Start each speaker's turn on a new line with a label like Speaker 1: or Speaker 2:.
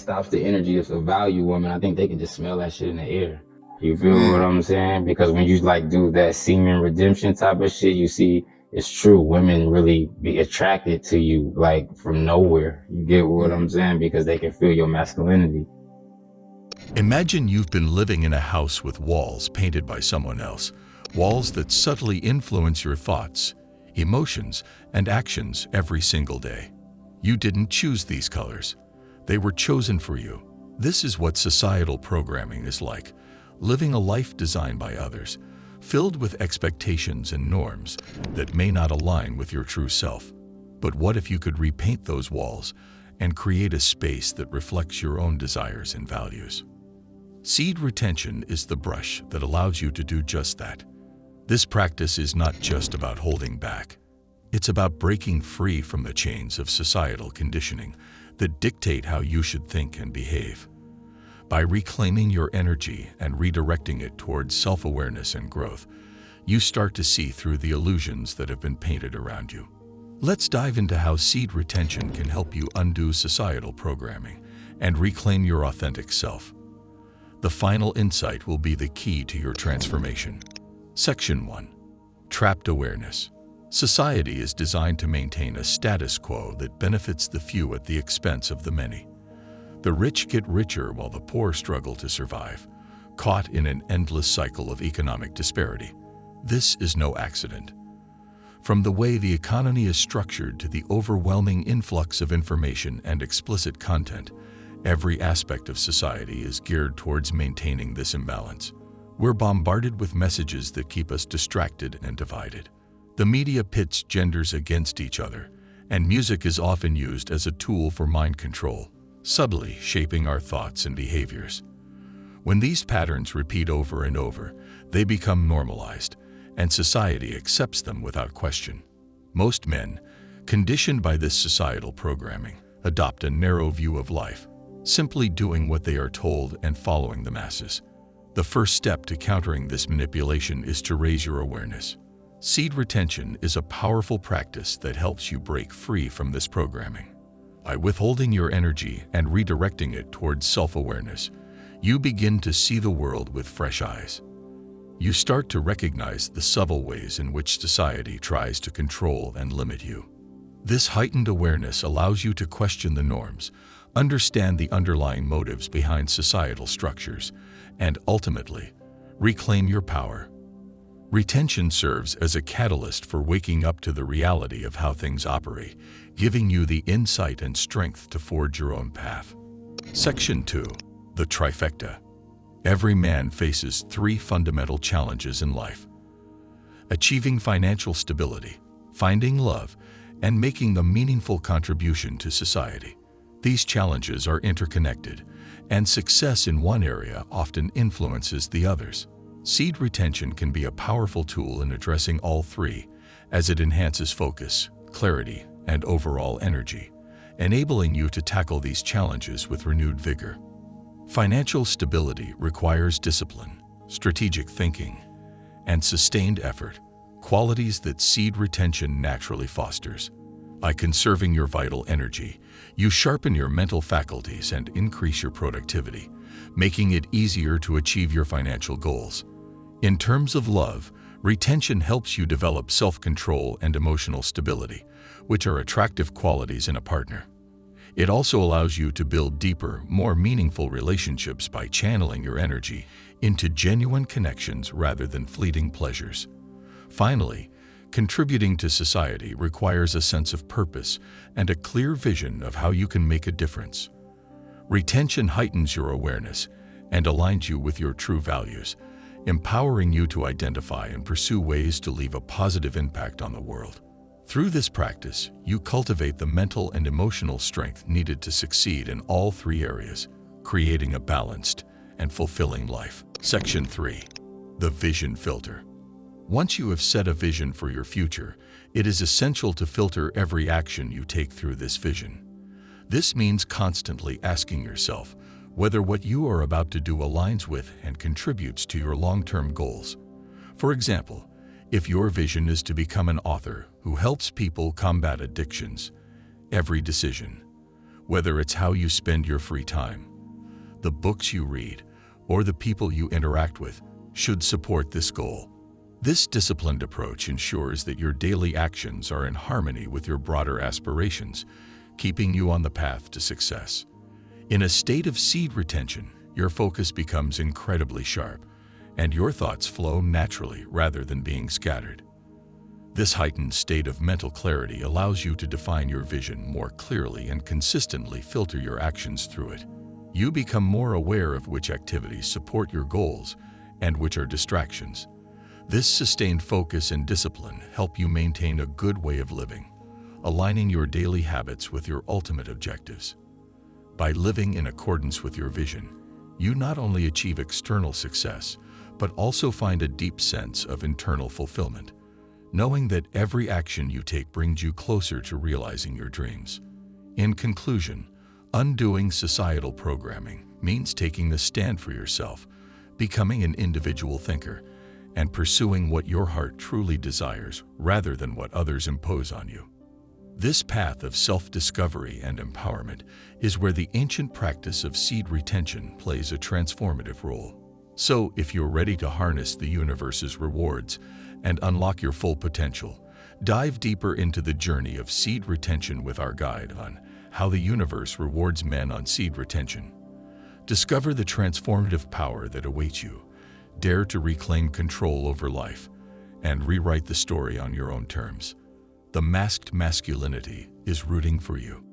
Speaker 1: stops the energy of a value woman, I think they can just smell that shit in the air. You feel what I'm saying? Because when you like do that semen redemption type of shit, you see it's true. Women really be attracted to you like from nowhere. You get what I'm saying? Because they can feel your masculinity.
Speaker 2: Imagine you've been living in a house with walls painted by someone else, walls that subtly influence your thoughts, emotions, and actions every single day. You didn't choose these colors. They were chosen for you. This is what societal programming is like, living a life designed by others, filled with expectations and norms that may not align with your true self. But what if you could repaint those walls and create a space that reflects your own desires and values? Seed retention is the brush that allows you to do just that. This practice is not just about holding back. It's about breaking free from the chains of societal conditioning that dictate how you should think and behave. By reclaiming your energy and redirecting it towards self-awareness and growth, you start to see through the illusions that have been painted around you. Let's dive into how seed retention can help you undo societal programming and reclaim your authentic self. The final insight will be the key to your transformation. Section 1. Trapped awareness. Society is designed to maintain a status quo that benefits the few at the expense of the many. The rich get richer while the poor struggle to survive, caught in an endless cycle of economic disparity. This is no accident. From the way the economy is structured to the overwhelming influx of information and explicit content, every aspect of society is geared towards maintaining this imbalance. We're bombarded with messages that keep us distracted and divided. The media pits genders against each other, and music is often used as a tool for mind control, subtly shaping our thoughts and behaviors. When these patterns repeat over and over, they become normalized, and society accepts them without question. Most men, conditioned by this societal programming, adopt a narrow view of life, simply doing what they are told and following the masses. The first step to countering this manipulation is to raise your awareness. Seed retention is a powerful practice that helps you break free from this programming. By withholding your energy and redirecting it towards self-awareness, you begin to see the world with fresh eyes. You start to recognize the subtle ways in which society tries to control and limit you. This heightened awareness allows you to question the norms, understand the underlying motives behind societal structures, and ultimately, reclaim your power. Retention serves as a catalyst for waking up to the reality of how things operate, giving you the insight and strength to forge your own path. Section 2. The trifecta. Every man faces 3 fundamental challenges in life: achieving financial stability, finding love, and making a meaningful contribution to society. These challenges are interconnected, and success in one area often influences the others. Seed retention can be a powerful tool in addressing all 3, as it enhances focus, clarity, and overall energy, enabling you to tackle these challenges with renewed vigor. Financial stability requires discipline, strategic thinking, and sustained effort, qualities that seed retention naturally fosters. By conserving your vital energy, you sharpen your mental faculties and increase your productivity, making it easier to achieve your financial goals. In terms of love, retention helps you develop self-control and emotional stability, which are attractive qualities in a partner. It also allows you to build deeper, more meaningful relationships by channeling your energy into genuine connections rather than fleeting pleasures. Finally, contributing to society requires a sense of purpose and a clear vision of how you can make a difference. Retention heightens your awareness and aligns you with your true values, empowering you to identify and pursue ways to leave a positive impact on the world. Through this practice, you cultivate the mental and emotional strength needed to succeed in all 3 areas, creating a balanced and fulfilling life. Section 3. The vision filter. Once you have set a vision for your future, it is essential to filter every action you take through this vision. This means constantly asking yourself whether what you are about to do aligns with and contributes to your long-term goals. For example, if your vision is to become an author who helps people combat addictions, every decision, Whether it's how you spend your free time, the books you read, or the people you interact with should support this goal. This disciplined approach ensures that your daily actions are in harmony with your broader aspirations, keeping you on the path to success. In a state of seed retention, your focus becomes incredibly sharp, and your thoughts flow naturally rather than being scattered. This heightened state of mental clarity allows you to define your vision more clearly and consistently filter your actions through it. You become more aware of which activities support your goals and which are distractions. This sustained focus and discipline help you maintain a good way of living, aligning your daily habits with your ultimate objectives. By living in accordance with your vision, you not only achieve external success, but also find a deep sense of internal fulfillment, knowing that every action you take brings you closer to realizing your dreams. In conclusion, undoing societal programming means taking a stand for yourself, becoming an individual thinker, and pursuing what your heart truly desires rather than what others impose on you. This path of self-discovery and empowerment is where the ancient practice of seed retention plays a transformative role. So, if you're ready to harness the universe's rewards and unlock your full potential, dive deeper into the journey of seed retention with our guide on how the universe rewards men on seed retention. Discover the transformative power that awaits you. Dare to reclaim control over life and rewrite the story on your own terms. The masked masculinity is rooting for you.